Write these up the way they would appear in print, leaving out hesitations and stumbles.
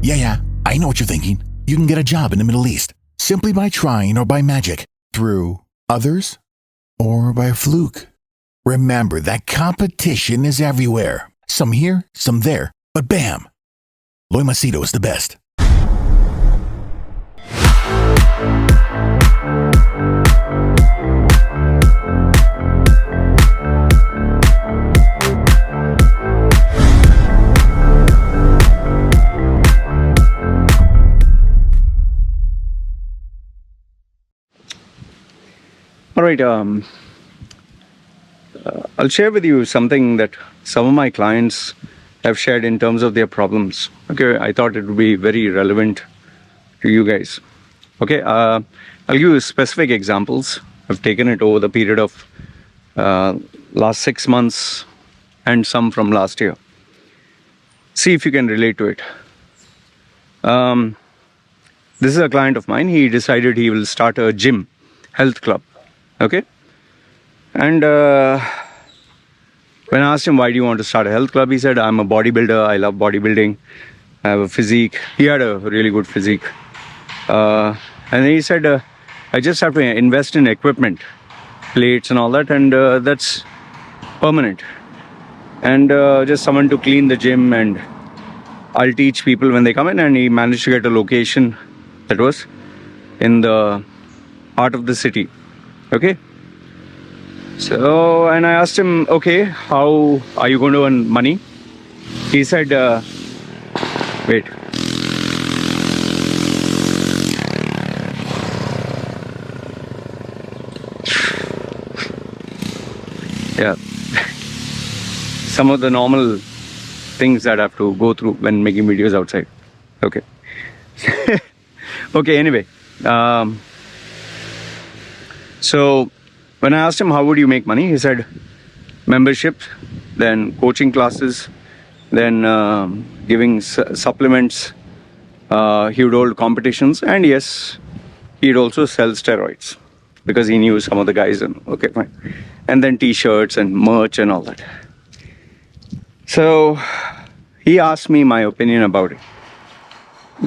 Yeah, I know what you're thinking. You can get a job in the Middle East simply by trying or by magic, through others or by fluke. Remember that competition is everywhere. Some here, some there, but bam! Loy Machedo is the best. All right, I'll share with you something that some of my clients have shared in terms of their problems. Okay, I thought it would be very relevant to you guys. Okay, I'll give you specific examples. I've taken it over the period of last 6 months and some from last year. See if you can relate to it. This is a client of mine. He decided he will start a gym, health club. Okay, and when I asked him, why do you want to start a health club, he said, I'm a bodybuilder, I love bodybuilding, I have a physique. He had a really good physique, and then he said, I just have to invest in equipment, plates and all that, and that's permanent, and just someone to clean the gym, and I'll teach people when they come in. And he managed to get a location that was in the heart of the city. Okay, so, and I asked him, okay, how are you going to earn money? He said, wait. Yeah, some of the normal things that I have to go through when making videos outside. Okay. Okay, anyway. So when I asked him, how would you make money? He said, membership, then coaching classes, then giving supplements. He would hold competitions, and yes, he'd also sell steroids because he knew some of the guys. And okay, fine. And then t-shirts and merch and all that. So he asked me my opinion about it.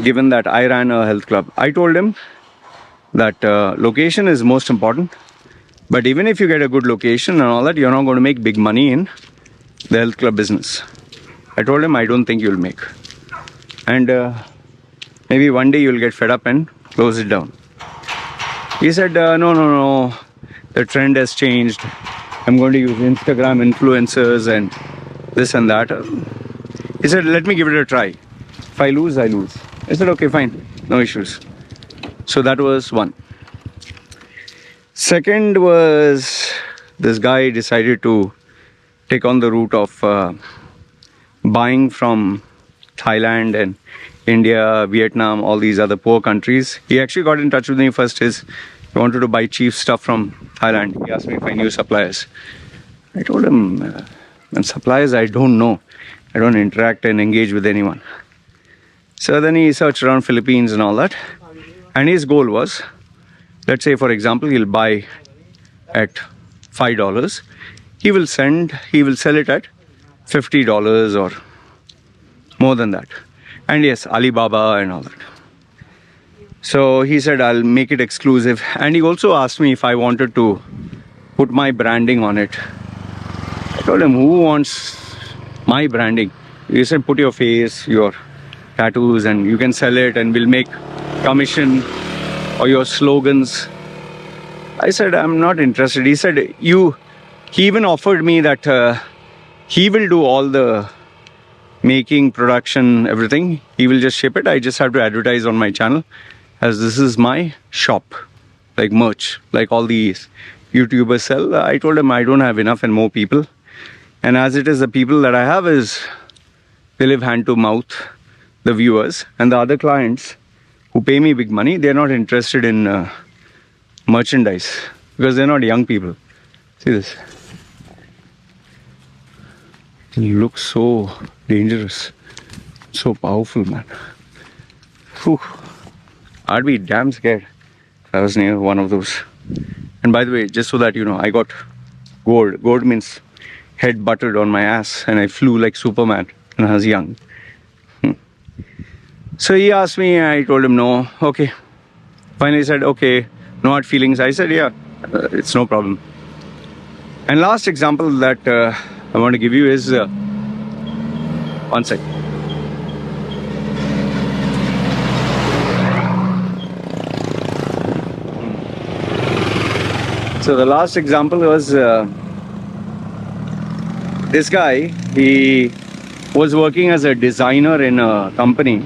Given that I ran a health club, I told him that location is most important, but even if you get a good location and all that, you're not going to make big money in the health club business. I told him, I don't think you'll make, and maybe one day you'll get fed up and close it down. He said, no, the trend has changed, I'm going to use Instagram influencers and this and that. He said, let me give it a try. If I lose, I lose. I said, okay, fine, no issues. So that was one. Second was, this guy decided to take on the route of buying from Thailand and India, Vietnam, all these other poor countries. He actually got in touch with me first. He wanted to buy cheap stuff from Thailand. He asked me if I knew suppliers. I told him, and suppliers, I don't know. I don't interact and engage with anyone. So then he searched around Philippines and all that. And his goal was, let's say for example, he'll buy at $5. He will sell it at $50 or more than that. And yes, Alibaba and all that. So he said, I'll make it exclusive. And he also asked me if I wanted to put my branding on it. I told him, who wants my branding? He said, put your face, your tattoos, and you can sell it and we'll make commission, or your slogans. I said, I'm not interested. He said, he even offered me that he will do all the making, production, everything. He will just ship it. I just have to advertise on my channel, as this is my shop, like merch, like all these YouTubers sell. I told him I don't have enough and more people. And as it is, the people that I have they live hand to mouth, the viewers, and the other clients who pay me big money, they're not interested in merchandise because they're not young people. See this. It looks so dangerous, so powerful, man. Whew. I'd be damn scared if I was near one of those. And by the way, just so that you know, I got gold. Gold means head buttered on my ass, and I flew like Superman when I was young. So he asked me, I told him no. Okay. Finally said, okay, no hard feelings. I said, yeah, it's no problem. And last example that I want to give you is one sec. So the last example was this guy. He was working as a designer in a company.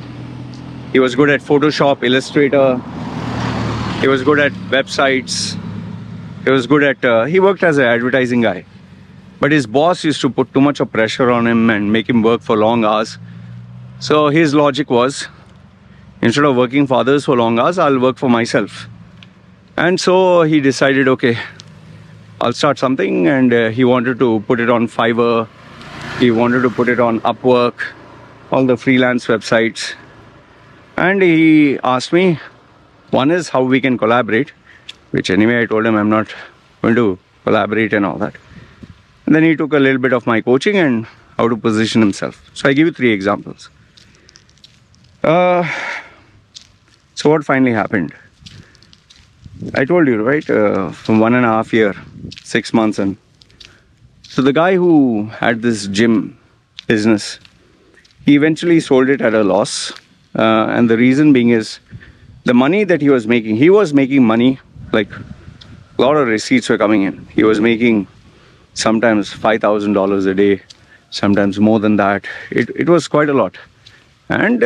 He was good at Photoshop, Illustrator. He was good at websites. He was good at, he worked as an advertising guy. But his boss used to put too much of pressure on him and make him work for long hours. So his logic was, instead of working for others for long hours, I'll work for myself. And so he decided, okay, I'll start something. And he wanted to put it on Fiverr. He wanted to put it on Upwork, all the freelance websites. And he asked me, one is how we can collaborate, which anyway I told him I'm not going to collaborate and all that. And then he took a little bit of my coaching and how to position himself. So I give you 3 examples. So what finally happened? I told you, right? From 1.5 years, 6 months in. So the guy who had this gym business, he eventually sold it at a loss. And the reason being is the money that he was making money, like a lot of receipts were coming in. He was making sometimes $5,000 a day, sometimes more than that. It was quite a lot. And,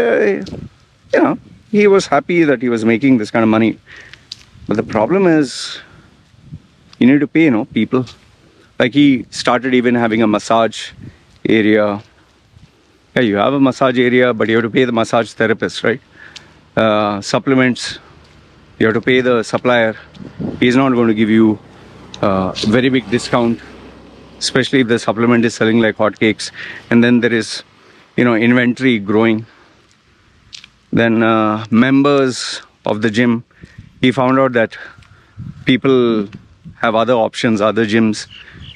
he was happy that he was making this kind of money. But the problem is, you need to pay, people. Like he started even having a massage area. Yeah, you have a massage area, but you have to pay the massage therapist, right? Supplements, you have to pay the supplier. He's not going to give you a very big discount, especially if the supplement is selling like hotcakes. And then there is, inventory growing. Then members of the gym, he found out that people have other options, other gyms,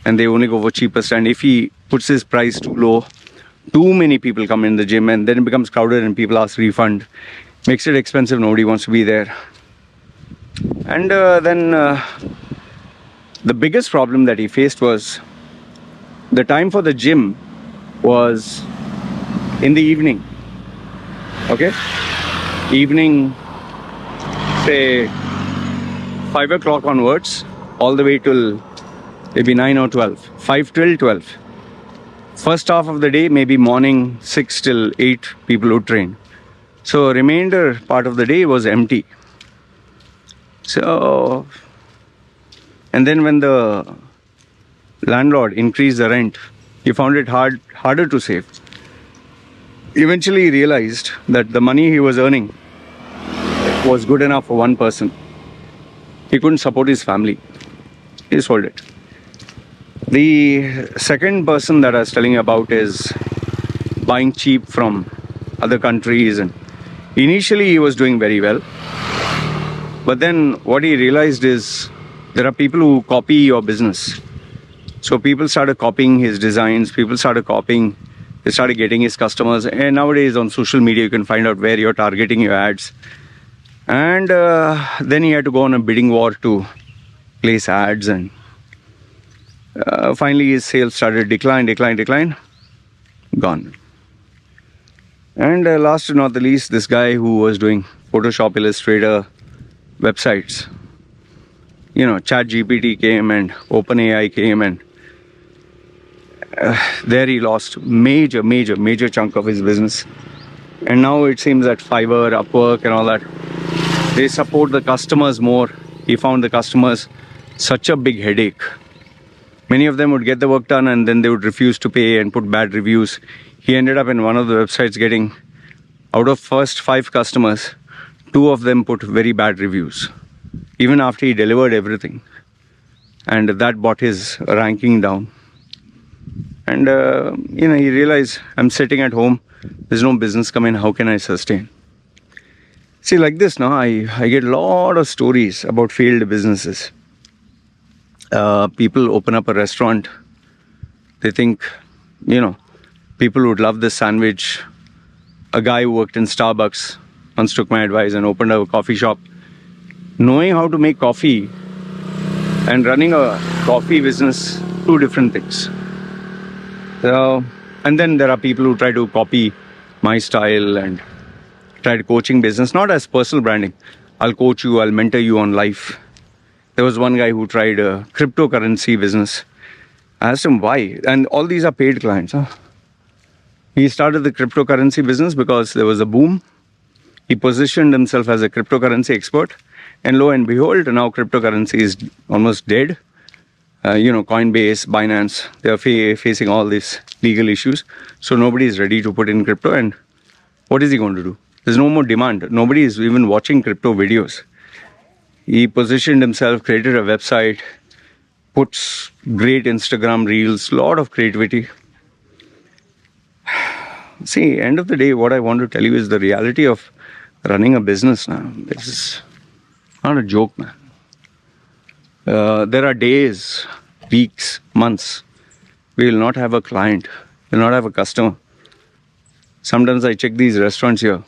and they only go for cheapest. And if he puts his price too low, too many people come in the gym, and then it becomes crowded and people ask refund. Makes it expensive, nobody wants to be there. And then the biggest problem that he faced was the time for the gym was in the evening. Okay? Evening, say 5 o'clock onwards, all the way till maybe 9 or 12. 5 till 12. First half of the day, maybe morning 6 till 8, people would train. So remainder part of the day was empty. So, and then when the landlord increased the rent, he found it harder to save. Eventually he realized that the money he was earning was good enough for one person. He couldn't support his family. He sold it. The second person that I was telling you about is buying cheap from other countries, and initially he was doing very well. But then what he realized is there are people who copy your business. So people started copying his designs, they started getting his customers. And nowadays on social media, you can find out where you're targeting your ads. And then he had to go on a bidding war to place ads, and finally his sales started decline, gone. And last but not the least, this guy who was doing Photoshop, Illustrator, websites, ChatGPT came and OpenAI came, and there he lost major chunk of his business. And now it seems that Fiverr, Upwork and all that, they support the customers more. He found the customers such a big headache. Many of them would get the work done and then they would refuse to pay and put bad reviews. He ended up in one of the websites getting, out of first 5 customers, 2 of them put very bad reviews, even after he delivered everything. And that brought his ranking down. And he realized, I'm sitting at home, there's no business coming, how can I sustain? See, like this now, I get a lot of stories about failed businesses. People open up a restaurant, they think, people would love this sandwich. A guy who worked in Starbucks once took my advice and opened a coffee shop. Knowing how to make coffee and running a coffee business, two different things. So, and then there are people who try to copy my style and tried coaching business, not as personal branding. I'll coach you, I'll mentor you on life. There was one guy who tried a cryptocurrency business. I asked him why, and all these are paid clients. Huh? He started the cryptocurrency business because there was a boom. He positioned himself as a cryptocurrency expert, and lo and behold, now cryptocurrency is almost dead. Coinbase, Binance, they are facing all these legal issues. So nobody is ready to put in crypto. And what is he going to do? There's no more demand. Nobody is even watching crypto videos. He positioned himself, created a website, puts great Instagram reels, lot of creativity. See, end of the day, what I want to tell you is the reality of running a business now. This is not a joke, man. There are days, weeks, months, we will not have a client, we will not have a customer. Sometimes I check these restaurants here,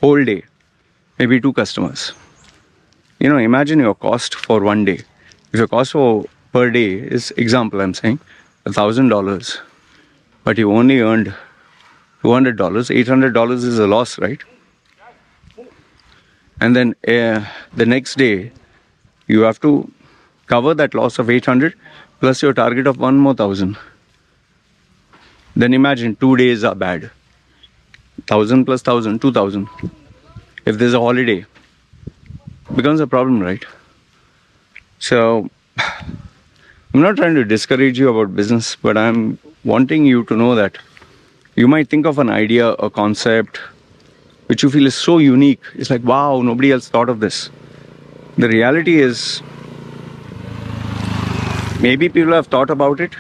whole day, maybe 2 customers. Imagine your cost for one day. If your cost per day is, example I'm saying, $1,000, but you only earned $200, $800 is a loss, right? And then the next day, you have to cover that loss of 800 plus your target of one more 1,000. Then imagine 2 days are bad. 1,000 plus 1,000, 2,000. If there's a holiday, becomes a problem, right? So, I'm not trying to discourage you about business, but I'm wanting you to know that you might think of an idea, a concept, which you feel is so unique. It's like, wow, nobody else thought of this. The reality is, maybe people have thought about it,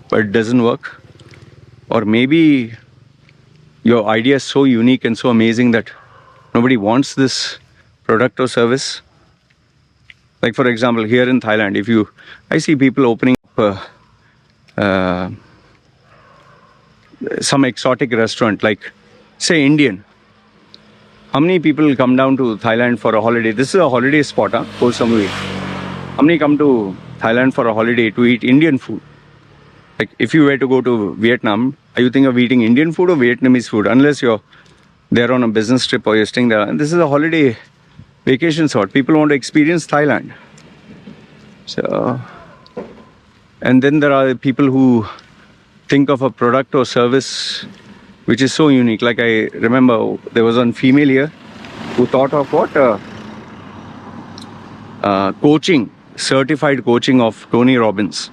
but it doesn't work. Or maybe your idea is so unique and so amazing that nobody wants this product or service. Like for example, here in Thailand, I see people opening up some exotic restaurant, like say Indian. How many people come down to Thailand for a holiday? This is a holiday spot, Koh Samui. How many come to Thailand for a holiday to eat Indian food? Like if you were to go to Vietnam, are you thinking of eating Indian food or Vietnamese food? Unless you're there on a business trip or you're staying there. And this is a holiday vacation spot. People want to experience Thailand. So, and then there are people who think of a product or service which is so unique. Like I remember there was one female here who thought of what? Coaching, certified coaching of Tony Robbins.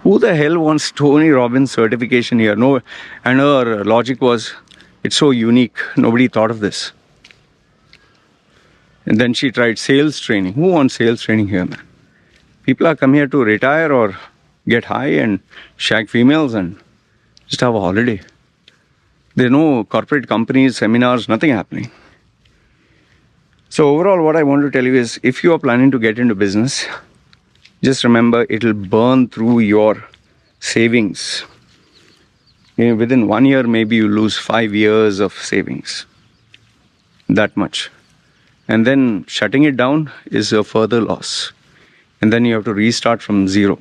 Who the hell wants Tony Robbins certification here? No, and her logic was, it's so unique. Nobody thought of this. And then she tried sales training. Who wants sales training here, man? People are come here to retire or get high and shag females and just have a holiday. There are no corporate companies, seminars, nothing happening. So overall, what I want to tell you is, if you are planning to get into business, just remember it'll burn through your savings. Within 1 year, maybe you lose 5 years of savings. That much. And then shutting it down is a further loss. And then you have to restart from zero.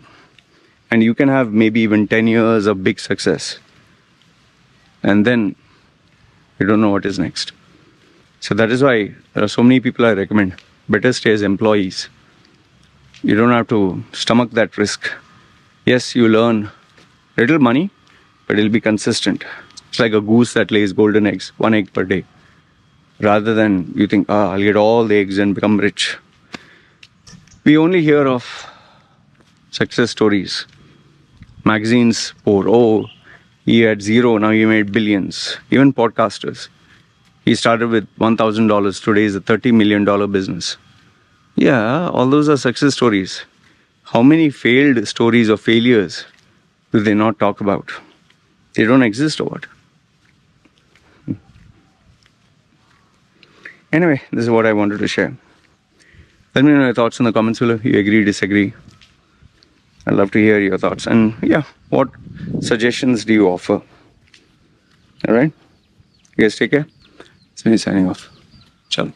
And you can have maybe even 10 years of big success. And then you don't know what is next. So that is why there are so many people I recommend. Better stay as employees. You don't have to stomach that risk. Yes, you earn little money, but it'll be consistent. It's like a goose that lays golden eggs, 1 egg per day. Rather than you think, I'll get all the eggs and become rich. We only hear of success stories. Magazines pour, he had zero, now he made billions. Even podcasters. He started with $1,000, today is a $30 million business. Yeah, all those are success stories. How many failed stories or failures do they not talk about? They don't exist or what? Anyway, this is what I wanted to share. Let me know your thoughts in the comments below. You agree, disagree? I'd love to hear your thoughts. And yeah, what suggestions do you offer? All right? You guys take care. me signing off. Chalo.